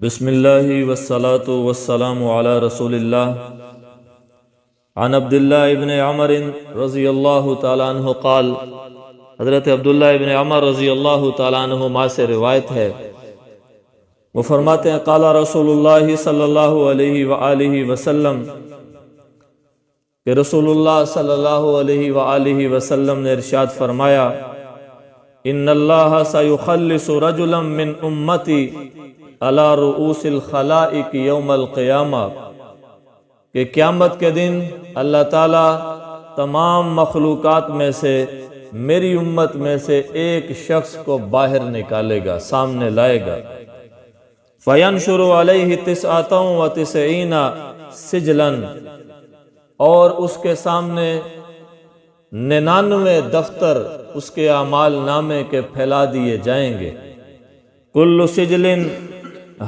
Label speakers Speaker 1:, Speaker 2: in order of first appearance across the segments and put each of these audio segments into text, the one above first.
Speaker 1: بسم اللہ والصلاة والسلام علی رسول اللہ عن عبداللہ ابن عمر رضی اللہ تعالیٰ عنہ قال، حضرت عبداللہ ابن عمر رضی اللہ تعالیٰ عنہ سے روایت ہے، وہ فرماتے ہیں قال رسول اللہ صلی اللہ علیہ وآلہ وسلم کہ رسول اللہ صلی اللہ علیہ وآلہ وسلم نے ارشاد فرمایا، ان اللہ سیخلص رجلا من امتی علی رؤوس الخلائق یوم القیامہ، کہ قیامت کے دن اللہ تعالیٰ تمام مخلوقات میں سے میری امت میں سے ایک شخص کو باہر نکالے گا، سامنے لائے گا، فینشر علیہ 99 سجلا، اور اس کے سامنے 99 دفتر اس کے اعمال نامے کے پھیلا دیے جائیں گے، کل سجل،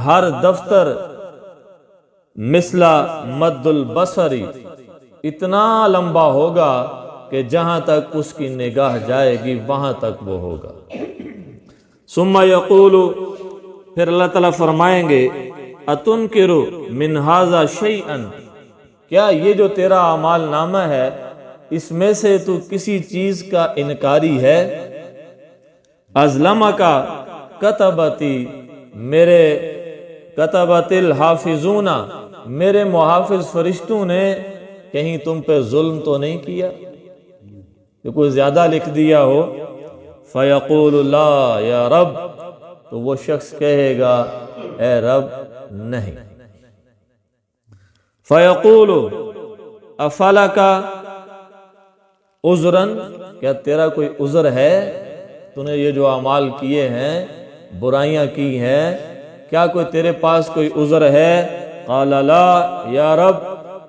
Speaker 1: ہر دفتر مثل مد البصری، اتنا لمبا ہوگا کہ جہاں تک اس کی نگاہ جائے گی وہاں تک وہ ہوگا۔ ثم یقول، پھر اللہ تعالیٰ فرمائیں گے، اتنکر من ھذا شیئا، کیا یہ جو تیرا اعمال نامہ ہے اس میں سے تو کسی چیز کا انکاری ہے؟ ازلمک کتبتی، میرے کتبت الحافظون، میرے محافظ فرشتوں نے کہیں تم پہ ظلم تو نہیں کیا کہ کوئی زیادہ لکھ دیا ہو؟ فیقول لا یا رب، تو وہ شخص کہے گا اے رب نہیں۔ فیقول افلک عذرا، کیا تیرا کوئی عذر ہے؟ تو نے یہ جو اعمال کیے ہیں، برائیاں کی ہیں، کیا کوئی تیرے پاس کوئی عذر ہے؟ قال لا یا رب،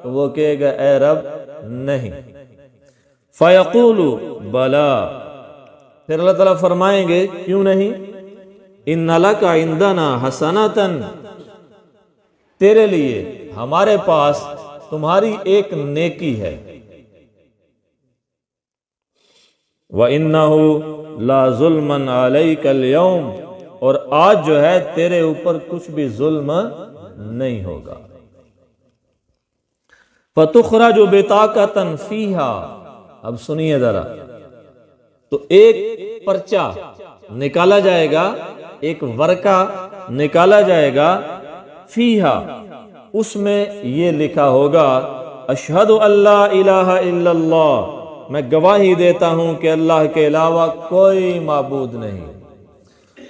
Speaker 1: تو وہ کہے گا اے رب نہیں۔ فیقول بلا، پھر اللہ تعالیٰ فرمائیں گے کیوں نہیں؟ ان لک عندنا حسنۃ، تیرے لیے ہمارے پاس تمہاری ایک نیکی ہے، وَإِنَّهُ لَا ظُلْمًا عَلَيْكَ الْيَوْمِ، اور آج جو ہے تیرے اوپر کچھ بھی ظلم نہیں ہوگا۔ فَتُخْرَجُ بِطَاقَةً فِيهَا، اب سنیے ذرا، تو ایک پرچہ نکالا جائے گا، ایک ورقہ نکالا جائے گا، فیہا، اس میں یہ لکھا ہوگا، اشہد ان لا الہ الا اللہ، میں گواہی دیتا ہوں کہ اللہ کے علاوہ کوئی معبود نہیں،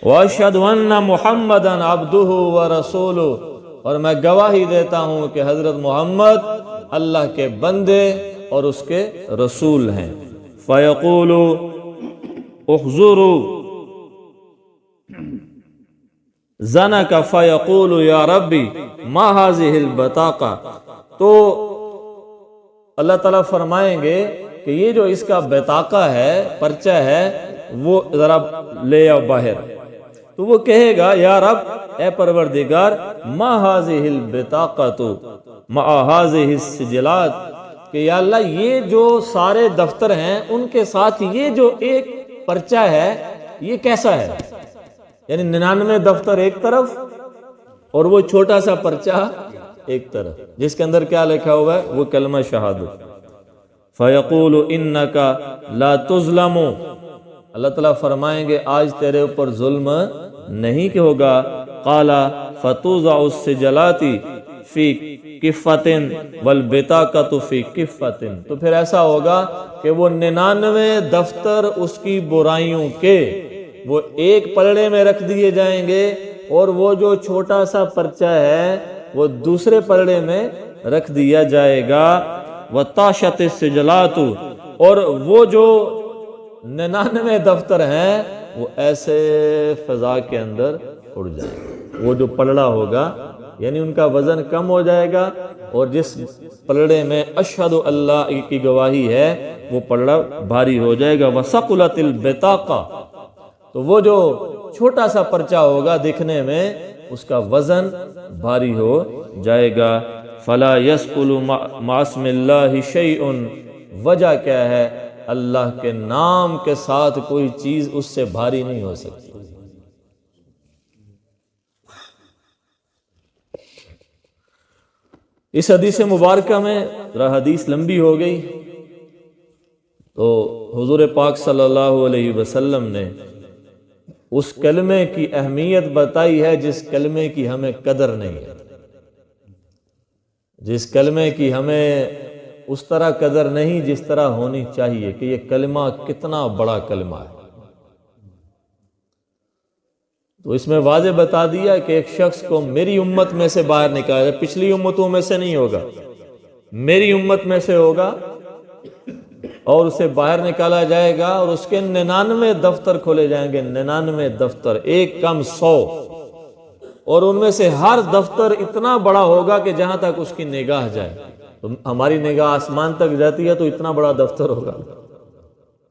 Speaker 1: واشہد ان محمدا عبدہ ورسولہ، اور میں گواہی دیتا ہوں کہ حضرت محمد اللہ کے بندے اور اس کے رسول ہیں۔ فیقول احضروا زنک فیقول یا ربی ما هذه البطاقہ، تو اللہ تعالیٰ فرمائیں گے کہ یہ جو اس کا بطاقہ ہے، پرچہ ہے، وہ ذرا لے آؤ باہر۔ تو وہ کہے گا یا رب، اے پروردگار، ما هذه البطاقۃ مع هذه السجلات، کہ یا اللہ یہ جو سارے دفتر ہیں ان کے ساتھ یہ جو ایک پرچہ ہے یہ کیسا ہے؟ یعنی 99 دفتر ایک طرف اور وہ چھوٹا سا پرچہ ایک طرف، جس کے اندر کیا لکھا ہوا ہے؟ وہ کلمہ شہادت۔ فیقول انک لا تظلم، اللہ تعالیٰ فرمائیں گے آج تیرے اوپر ظلم نہیں کہ ہوگا۔ قال فتوضع السجلات فی کفۃ والبطاقۃ فی کفۃ، تو پھر ایسا ہوگا کہ وہ 99 دفتر اس کی برائیوں کے وہ ایک پلڑے میں رکھ دیے جائیں گے، اور وہ جو چھوٹا سا پرچہ ہے وہ دوسرے پلڑے میں رکھ دیا جائے گا۔ وطاشت السجلات، اور وہ جو 99 دفتر ہیں وہ ایسے فضا کے اندر اڑ جائیں گے، وہ جو پلڑا ہوگا یعنی ان کا وزن کم ہو جائے گا، اور جس پلڑے میں اشہد اللہ کی گواہی ہے وہ پلڑا بھاری ہو جائے گا۔ وثقلت البطاقہ، تو وہ جو چھوٹا سا پرچہ ہوگا دکھنے میں اس کا وزن بھاری ہو جائے گا۔ فلا یثقل مع اسم اللہ شیء، وجہ کیا ہے؟ اللہ کے نام کے ساتھ کوئی چیز اس سے بھاری نہیں ہو سکتی۔ اس حدیث مبارکہ میں حدیث لمبی ہو گئی، تو حضور پاک صلی اللہ علیہ وسلم نے اس کلمے کی اہمیت بتائی ہے جس کلمے کی ہمیں قدر نہیں ہے، جس کلمے کی ہمیں اس طرح قدر نہیں جس طرح ہونی چاہیے، کہ یہ کلمہ کتنا بڑا کلمہ ہے۔ تو اس میں واضح بتا دیا کہ ایک شخص کو میری امت میں سے باہر نکالا جائے، پچھلی امتوں میں سے نہیں ہوگا، میری امت میں سے ہوگا، اور اسے باہر نکالا جائے گا، اور اس کے 99 دفتر کھولے جائیں گے، 99 دفتر، ایک کم 100، اور ان میں سے ہر دفتر اتنا بڑا ہوگا کہ جہاں تک اس کی نگاہ جائے۔ تو ہماری نگاہ آسمان تک جاتی ہے تو اتنا بڑا دفتر ہوگا،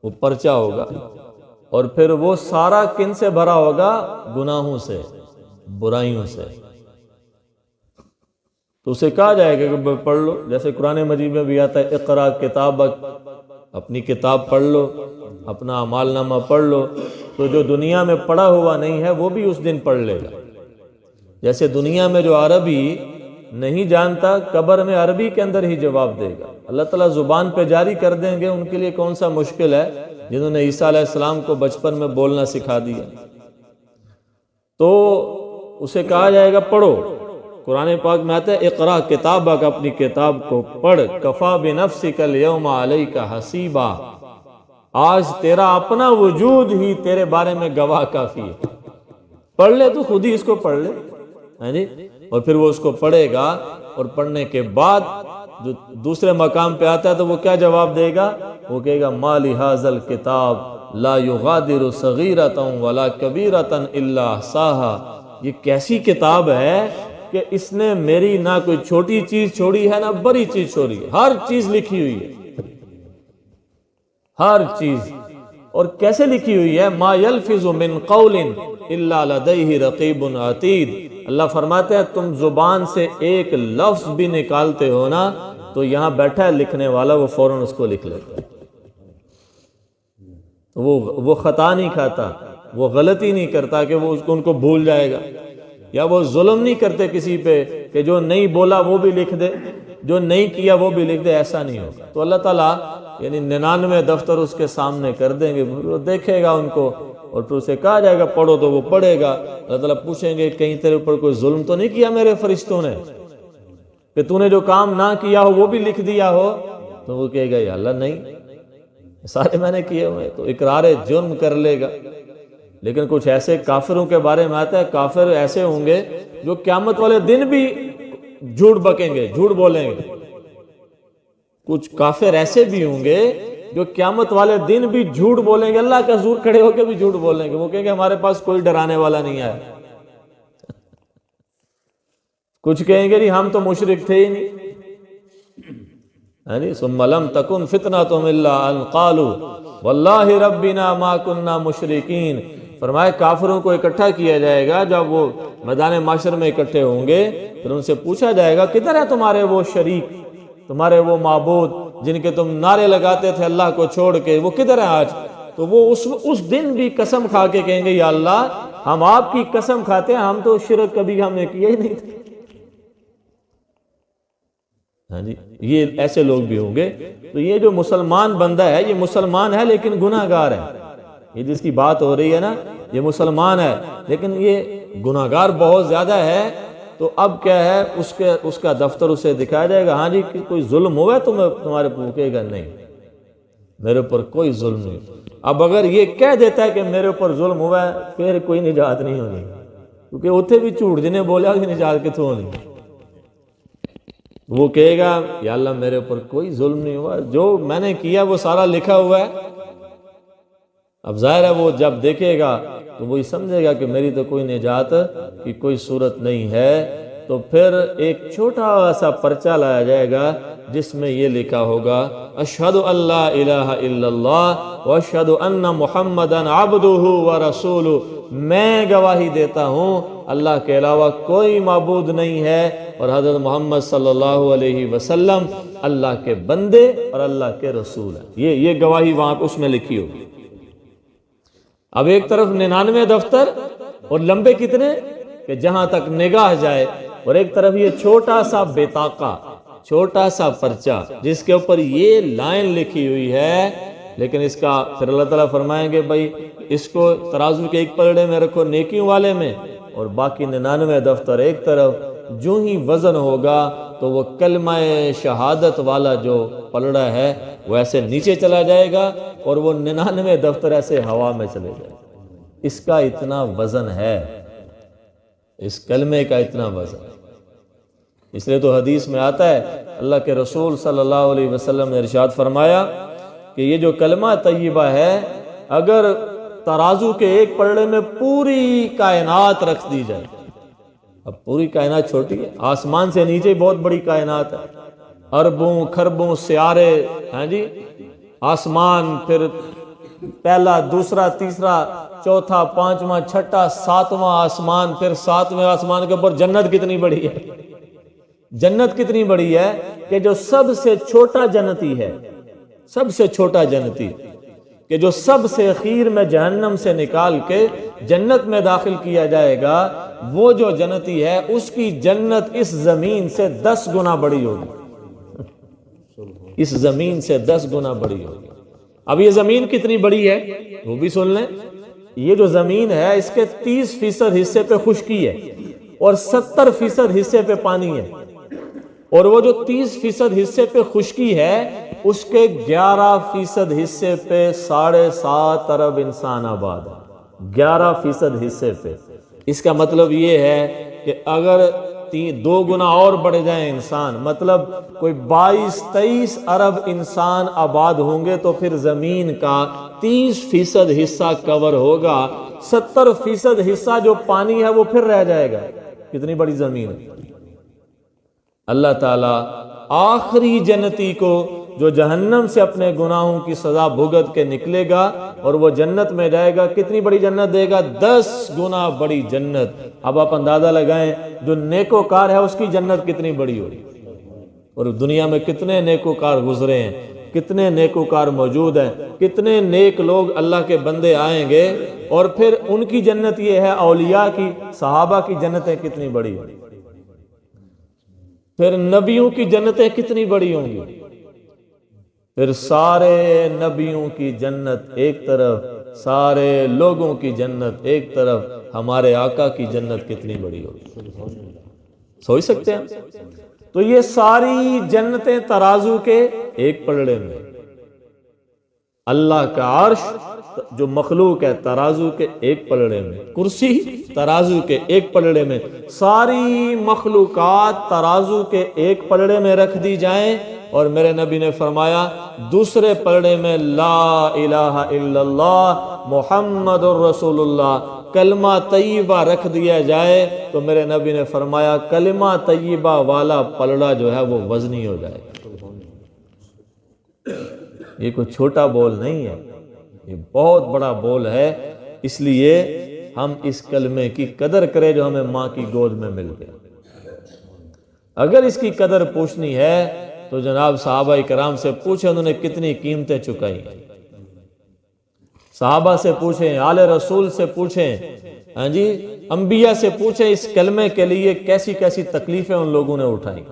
Speaker 1: وہ پرچہ ہوگا، اور پھر وہ سارا کن سے بھرا ہوگا؟ گناہوں سے، برائیوں سے۔ تو اسے کہا جائے گا کہ پڑھ لو، جیسے قرآن مجید میں بھی آتا ہے اقرا کتابک، اپنی کتاب پڑھ لو، اپنا اعمال نامہ پڑھ لو۔ تو جو دنیا میں پڑھا ہوا نہیں ہے وہ بھی اس دن پڑھ لے گا۔ جیسے دنیا میں جو عربی نہیں جانتا، قبر میں عربی کے اندر ہی جواب دے گا۔ اللہ تعالیٰ زبان پہ جاری کر دیں گے، ان کے لیے کون سا مشکل ہے جنہوں نے عیسیٰ علیہ السلام کو بچپن میں بولنا سکھا دیا۔ تو اسے کہا جائے گا پڑھو، قرآن پاک میں آتا ہے اقرا کتابک، اپنی کتاب کو پڑھ، کفا بنفسک الیوم علیک حسیبا، آج تیرا اپنا وجود ہی تیرے بارے میں گواہ کافی ہے۔ پڑھ لے تو خود ہی اس کو پڑھ لے، ہاں جی، اور پھر وہ اس کو پڑھے گا، اور پڑھنے کے بعد جو دوسرے مقام پہ آتا ہے تو وہ کیا جواب دے گا؟ وہ کہے گا ما لہذا الکتاب لا یغادر صغیرۃ ولا کبیرۃ الا احصاها، یہ کیسی کتاب ہے کہ اس نے میری نہ کوئی چھوٹی چیز چھوڑی ہے نہ بڑی چیز چھوڑی ہے، ہر چیز لکھی ہوئی ہے، ہر چیز۔ اور کیسے لکھی ہوئی ہے؟ ما یلفظ من قول الا لدیہ رقیب عتید، اللہ فرماتے ہیں تم زبان سے ایک لفظ بھی نکالتے ہو نا تو یہاں بیٹھا ہے لکھنے والا، وہ فوراً اس کو لکھ لیتا ہے۔ وہ خطا نہیں کھاتا، وہ غلطی نہیں کرتا کہ وہ ان کو بھول جائے گا، یا وہ ظلم نہیں کرتے کسی پہ کہ جو نہیں بولا وہ بھی لکھ دے، جو نہیں کیا وہ بھی لکھ دے، ایسا نہیں ہوگا۔ تو اللہ تعالیٰ یعنی 99 دفتر اس کے سامنے کر دیں گے، وہ دیکھے گا ان کو، اور پھر اسے کہا جائے گا پڑھو تو وہ پڑھے گا۔ اللہ تعالیٰ پوچھیں گے کہیں تیرے اوپر کوئی ظلم تو نہیں کیا میرے فرشتوں نے کہ تو نے جو کام نہ کیا ہو وہ بھی لکھ دیا ہو؟ تو وہ کہے گا یا اللہ نہیں، سارے میں نے کیے ہوئے، تو اقرار جرم کر لے گا۔ لیکن کچھ ایسے کافروں کے بارے میں آتا ہے، کافر ایسے ہوں گے جو قیامت والے دن بھی جھوٹ بکیں گے، جھوٹ بولیں گے۔ کچھ کافر ایسے بھی ہوں گے جو قیامت والے دن بھی جھوٹ بولیں گے، اللہ کا حضور کھڑے ہو کے بھی جھوٹ بولیں گے۔ وہ کہیں گے ہمارے پاس کوئی ڈرانے والا نہیں آیا۔ کچھ کہیں گے جی ہم تو مشرک تھے ہی نہیں، ثم لم تکن فتنتہم الا ان قالوا واللہ ربنا ما کننا مشرکین۔ فرمایا کافروں کو اکٹھا کیا جائے گا، جب وہ میدان محشر میں اکٹھے ہوں گے پھر ان سے پوچھا جائے گا کدھر ہے تمہارے وہ شریک، تمہارے وہ معبود جن کے تم نعرے لگاتے تھے اللہ کو چھوڑ کے، وہ کدھر ہیں آج؟ تو وہ اس دن بھی قسم کھا کے کہیں گے یا اللہ ہم آپ کی قسم کھاتے ہیں، ہم تو شرک کبھی ہم نے کیا ہی نہیں تھا۔ ہاں جی، یہ ایسے لوگ بھی ہوں گے۔ تو یہ جو مسلمان بندہ ہے یہ مسلمان ہے لیکن گناہ گار ہے، یہ جس کی بات ہو رہی ہے نا یہ مسلمان ہے لیکن یہ گناہ گار بہت زیادہ ہے۔ تو اب کیا ہے اس کا دفتر اسے دکھایا جائے گا، ہاں جی کوئی ظلم ہوا ہے تمہارے پوکے گا نہیں، میرے اوپر کوئی ظلم نہیں۔ اب اگر یہ کہہ دیتا ہے کہ میرے اوپر ظلم ہوا ہے پھر کوئی نجات نہیں ہونی، کیونکہ اتنے بھی جھوٹ جنہیں بولا کہ نجات کتوں ہونی۔ وہ کہے گا یا اللہ میرے اوپر کوئی ظلم نہیں ہوا، جو میں نے کیا وہ سارا لکھا ہوا ہے۔ اب ظاہر ہے وہ جب دیکھے گا تو وہی سمجھے گا کہ میری تو کوئی نجات کی کوئی صورت نہیں ہے۔ تو پھر ایک چھوٹا سا پرچہ لایا جائے گا جس میں یہ لکھا ہوگا اشہد ان لا الہ الا اللہ واشہد ان محمدا عبدہ ورسولہ، میں گواہی دیتا ہوں اللہ کے علاوہ کوئی معبود نہیں ہے اور حضرت محمد صلی اللہ علیہ وسلم اللہ کے بندے اور اللہ کے رسول ہیں۔ یہ گواہی وہاں اس میں لکھی ہوگی۔ اب ایک طرف 99 دفتر اور لمبے کتنے کہ جہاں تک نگاہ جائے، اور ایک طرف یہ چھوٹا سا بطاقہ چھوٹا سا پرچہ جس کے اوپر یہ لائن لکھی ہوئی ہے، لیکن اس کا پھر اللہ تعالیٰ فرمائیں گے بھائی اس کو ترازو کے ایک پلڑے میں رکھو نیکیوں والے میں، اور باقی 99 دفتر ایک طرف۔ جو ہی وزن ہوگا تو وہ کلمہ شہادت والا جو پلڑا ہے وہ ایسے نیچے چلا جائے گا، اور وہ 99 دفتر ایسے ہوا میں چلے جائے گا۔ اس کا اتنا وزن ہے، اس کلمے کا اتنا وزن ہے۔ اس لیے تو حدیث میں آتا ہے، اللہ کے رسول صلی اللہ علیہ وسلم نے ارشاد فرمایا کہ یہ جو کلمہ طیبہ ہے، اگر ترازو کے ایک پلڑے میں پوری کائنات رکھ دی جائے، اب پوری کائنات چھوٹی ہے، آسمان سے نیچے بہت بڑی کائنات ہے، اربوں کھربوں سیارے، ہاں جی، آسمان، پھر پہلا دوسرا تیسرا چوتھا پانچواں چھٹا ساتواں آسمان، پھر ساتویں آسمان کے اوپر جنت کتنی بڑی ہے، جنت کتنی بڑی ہے کہ جو سب سے چھوٹا جنتی ہے، سب سے چھوٹا جنتی کہ جو سب سے اخیر میں جہنم سے نکال کے جنت میں داخل کیا جائے گا، وہ جو جنتی ہے اس کی جنت اس زمین سے 10 گنا بڑی ہوگی، اس زمین سے 10 گنا بڑی ہوگی۔ اب یہ زمین کتنی بڑی ہے وہ بھی سن لیں۔ یہ جو زمین ہے اس کے 30% حصے پہ خشکی ہے اور 70% حصے پہ پانی ہے، اور وہ جو 30% حصے پہ خشکی ہے اس کے 11% حصے پہ 7.5 ارب انسان آباد ہے، 11% حصے پہ۔ اس کا مطلب یہ ہے کہ اگر 2 گنا اور بڑھ جائیں انسان، مطلب کوئی 22-23 ارب انسان آباد ہوں گے تو پھر زمین کا 30% حصہ کور ہوگا، 70% حصہ جو پانی ہے وہ پھر رہ جائے گا۔ کتنی بڑی زمین ہے۔ اللہ تعالیٰ آخری جنتی کو جو جہنم سے اپنے گناہوں کی سزا بھگت کے نکلے گا اور وہ جنت میں جائے گا، کتنی بڑی جنت دے گا؟ 10 گنا بڑی جنت۔ اب آپ اندازہ لگائیں جو نیکوکار ہے اس کی جنت کتنی بڑی ہوگی، اور دنیا میں کتنے نیکوکار گزرے ہیں، کتنے نیکوکار موجود ہیں، کتنے نیک لوگ اللہ کے بندے آئیں گے، اور پھر ان کی جنت یہ ہے، اولیاء کی، صحابہ کی جنتیں کتنی بڑی ہیں، پھر نبیوں کی جنتیں کتنی بڑی ہوں گی، پھر سارے نبیوں کی جنت ایک طرف، سارے لوگوں کی جنت ایک طرف، ہمارے آقا کی جنت کتنی بڑی ہوگی، سوچ سکتے ہیں؟ تو یہ ساری جنتیں ترازو کے ایک پلڑے میں، اللہ کا عرش جو مخلوق ہے ترازو کے ایک پلڑے میں، کرسی ترازو کے ایک پلڑے میں، ساری مخلوقات ترازو کے ایک پلڑے میں رکھ دی جائیں، اور میرے نبی نے فرمایا دوسرے پلڑے میں لا الہ الا اللہ محمد الرسول اللہ کلمہ طیبہ رکھ دیا جائے، تو میرے نبی نے فرمایا کلمہ طیبہ والا پلڑا جو ہے وہ وزنی ہو جائے گا۔ یہ کوئی چھوٹا بول نہیں ہے، یہ بہت بڑا بول ہے، اس لیے ہم اس کلمے کی قدر کریں جو ہمیں ماں کی گود میں مل گیا۔ اگر اس کی قدر پوچھنی ہے تو جناب صحابہ کرام سے پوچھیں انہوں نے کتنی قیمتیں چکائی، صحابہ سے پوچھیں، آل رسول سے پوچھیں، ہاں جی، انبیاء سے پوچھیں، اس کلمے کے لیے کیسی کیسی تکلیفیں ان لوگوں نے اٹھائیں،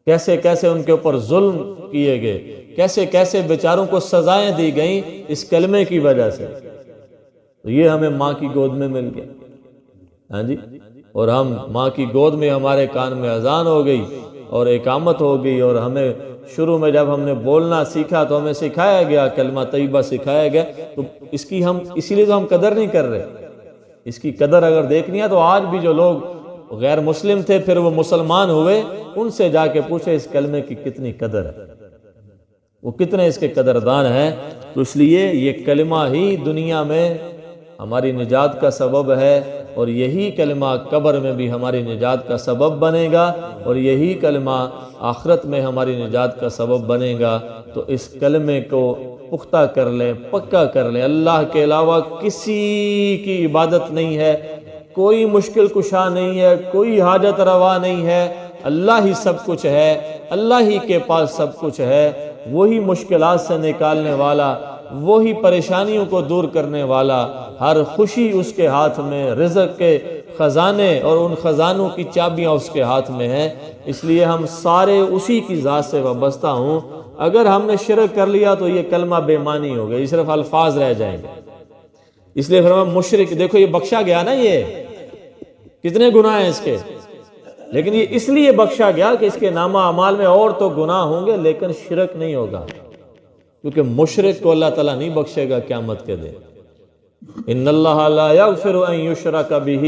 Speaker 1: کیسے کیسے ان کے اوپر ظلم کیے گئے، کیسے کیسے بیچاروں کو سزائیں دی گئیں اس کلمے کی وجہ سے۔ تو یہ ہمیں ماں کی گود میں مل گیا، ہاں جی، اور ہم ماں کی گود میں، ہمارے کان میں اذان ہو گئی اور اقامت ہو گئی، اور ہمیں شروع میں جب ہم نے بولنا سیکھا تو ہمیں سکھایا گیا، کلمہ طیبہ سکھایا گیا، تو اس کی ہم اسی لیے تو ہم قدر نہیں کر رہے۔ اس کی قدر اگر دیکھنی ہے تو آج بھی جو لوگ غیر مسلم تھے پھر وہ مسلمان ہوئے، ان سے جا کے پوچھے اس کلمے کی کتنی قدر ہے، وہ کتنے اس کے قدردان ہیں۔ تو اس لیے یہ کلمہ ہی دنیا میں ہماری نجات کا سبب ہے، اور یہی کلمہ قبر میں بھی ہماری نجات کا سبب بنے گا، اور یہی کلمہ آخرت میں ہماری نجات کا سبب بنے گا۔ تو اس کلمے کو پختہ کر لیں، پکا کر لیں، اللہ کے علاوہ کسی کی عبادت نہیں ہے، کوئی مشکل کشا نہیں ہے، کوئی حاجت روا نہیں ہے، اللہ ہی سب کچھ ہے، اللہ ہی کے پاس سب کچھ ہے، وہی مشکلات سے نکالنے والا، وہی پریشانیوں کو دور کرنے والا، ہر خوشی اس کے ہاتھ میں، رزق کے خزانے اور ان خزانوں کی چابیاں اس کے ہاتھ میں ہیں، اس لیے ہم سارے اسی کی ذات سے وابستہ ہوں۔ اگر ہم نے شرک کر لیا تو یہ کلمہ بے معنی ہو گیا، یہ صرف الفاظ رہ جائیں گے۔ اس لیے فرمایا مشرک، دیکھو یہ بخشا گیا نا، یہ کتنے گناہ ہیں اس کے، لیکن یہ اس لیے بخشا گیا کہ اس کے نامہ اعمال میں اور تو گناہ ہوں گے لیکن شرک نہیں ہوگا، کیونکہ مشرک کو اللہ تعالیٰ نہیں بخشے گا قیامت کے دن۔ ان اللہ لا یغفر ان یشرک بہ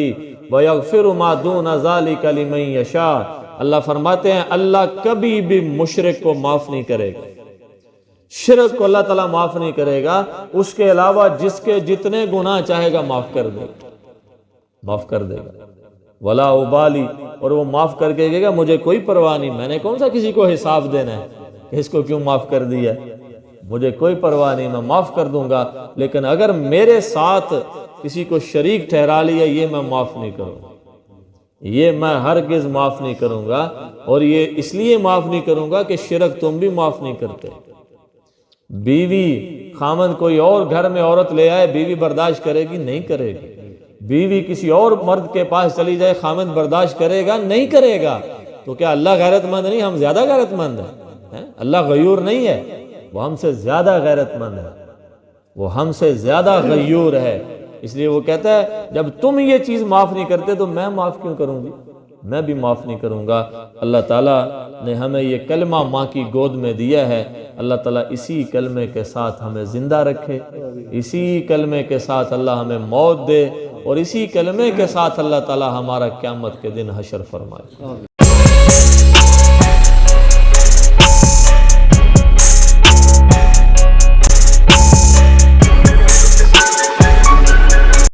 Speaker 1: ویغفر ما دون ذلک لمن یشاء، اللہ فرماتے ہیں اللہ کبھی بھی مشرک کو معاف نہیں کرے گا، شرک کو اللہ تعالیٰ معاف نہیں کرے گا، اس کے علاوہ جس کے جتنے گناہ چاہے گا معاف کر دے گا، معاف کر دے گا۔ ولا ابالی، اور وہ معاف کر کے کہے گا مجھے کوئی پرواہ نہیں، میں نے کون سا کسی کو حساب دینا ہے کہ اس کو کیوں معاف کر دیا، مجھے کوئی پرواہ نہیں، میں معاف کر دوں گا، لیکن اگر میرے ساتھ کسی کو شریک ٹھہرا لیا یہ میں معاف نہیں کروں گا، یہ میں ہرگز معاف نہیں کروں گا، اور یہ اس لیے معاف نہیں کروں گا کہ شرک تم بھی معاف نہیں کرتے۔ بیوی خامن کوئی اور گھر میں عورت لے آئے، بیوی برداشت کرے گی؟ نہیں کرے گی۔ بیوی کسی اور مرد کے پاس چلی جائے، خامن برداشت کرے گا؟ نہیں کرے گا۔ تو کیا اللہ غیرت مند نہیں؟ ہم زیادہ غیرت مند ہیں؟ اللہ غیور نہیں ہے، وہ ہم سے زیادہ غیرت مند ہے، وہ ہم سے زیادہ غیور ہے۔ اس لیے وہ کہتا ہے جب تم یہ چیز معاف نہیں کرتے تو میں معاف کیوں کروں گی، میں بھی معاف نہیں کروں گا۔ اللہ تعالیٰ نے ہمیں یہ کلمہ ماں کی گود میں دیا ہے، اللہ تعالیٰ اسی کلمے کے ساتھ ہمیں زندہ رکھے، اسی کلمے کے ساتھ اللہ ہمیں موت دے، اور اسی کلمے کے ساتھ اللہ تعالیٰ ہمارا قیامت کے دن حشر فرمائے۔